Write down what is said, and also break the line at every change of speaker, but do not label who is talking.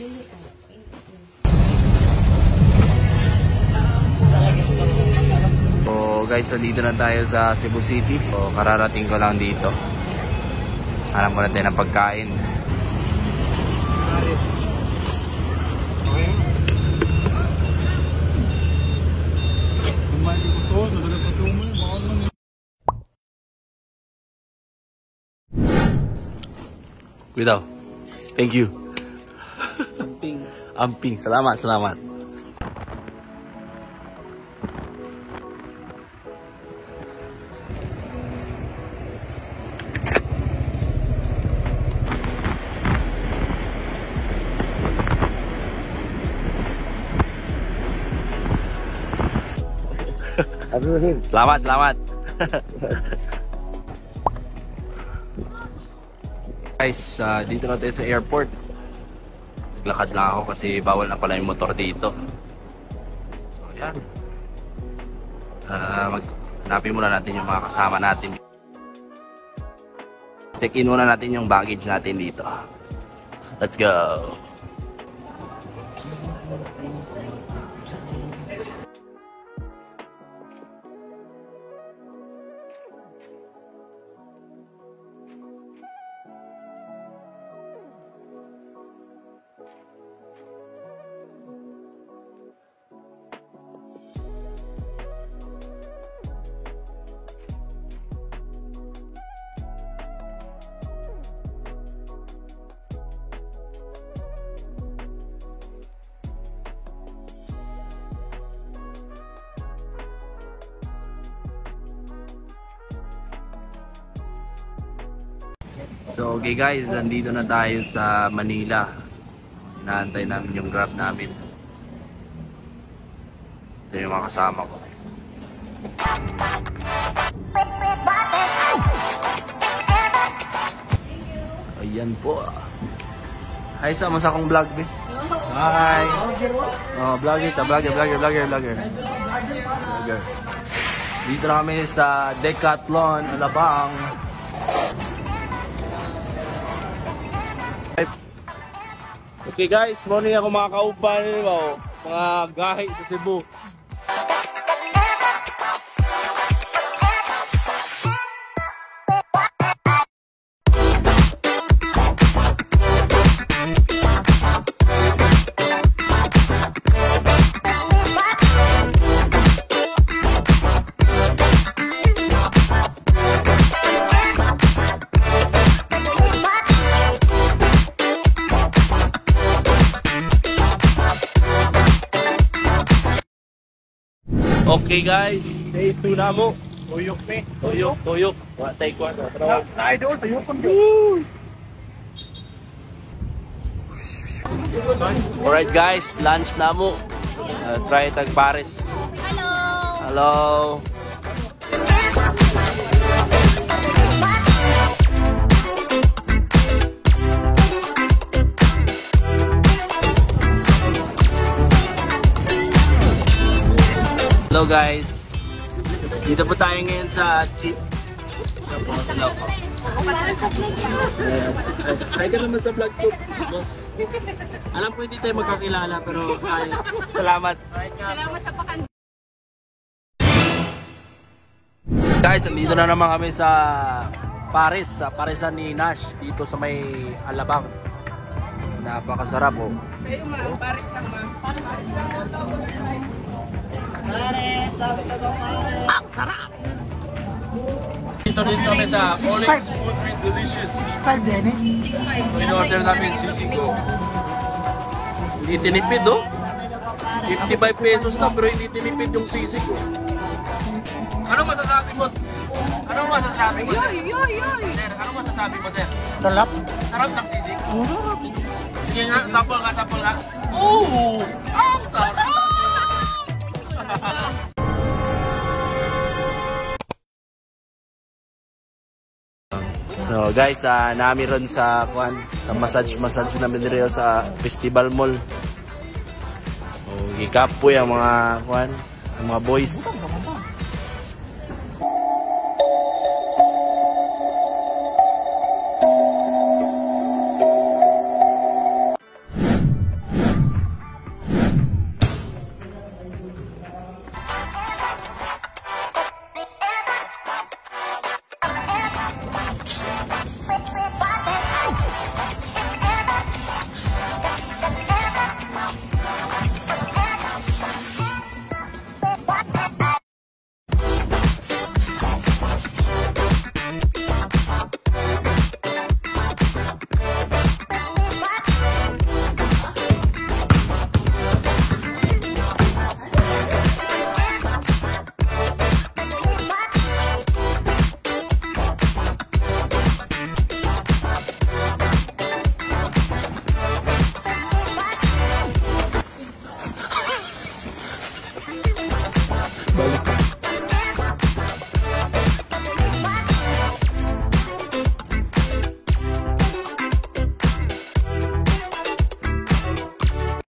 So guys, nandito na tayo sa Cebu City. So kararating ko lang dito. Hanap ko na tayo ng pagkain. Without. Thank you. Amping. Amping. Salamat, salamat. Selamat, selamat. Guys, dito na tayo sa airport. Naglakad lang ako kasi bawal na pala yung motor dito. So, yan. Hanapin muna natin yung mga kasama natin. Check-in muna natin yung baggage natin dito. Let's go! So okay guys, nandito na tayo sa Manila. Inaantay namin yung Grab namin. Ito yung mga kasama ko. Ayan po. Hi, sama sa akong vlog, be. Hi. Oh, vlogger. Dito na kami sa Decathlon, Alabang. Okay guys, morning ako mga kaupan, mga gahi sa Cebu. Okay guys, day 2 na mo. Tuyok ni. Tuyok. Watay ko sa trabaho. Na-idol, tuyok ko. Alright guys, lunch na mo. Try tag Paris. Hello. Hello guys, dito po tayo ngayon sa jeep. Try ka naman sa vlog ko, boss. Alam ko hindi tayo magkakilala pero salamat. Salamat sa pakan. Guys, nandito na naman kami sa Paris, sa Parisan ni Nash, dito sa may Alabang. Napakasarap oh. Paris lang ma'am. Ang sarap! Dito kami sa Olex Food Treat Delicious. 6.5 din eh. 6.5. In-order namin sisig ko. Hindi tinipid oh. 55 pesos na pero hindi tinipid yung sisig ko. Ano masasabi mo? Ano masasabi mo, sir? Sir, ano masasabi mo, sir? Sarap. Sarap ng sisig? Sige nga, sample nga. Oh! Ang sarap! So guys, nami ron sa massage na biniril sa Festival Mall. Gikapoy ang mga boys.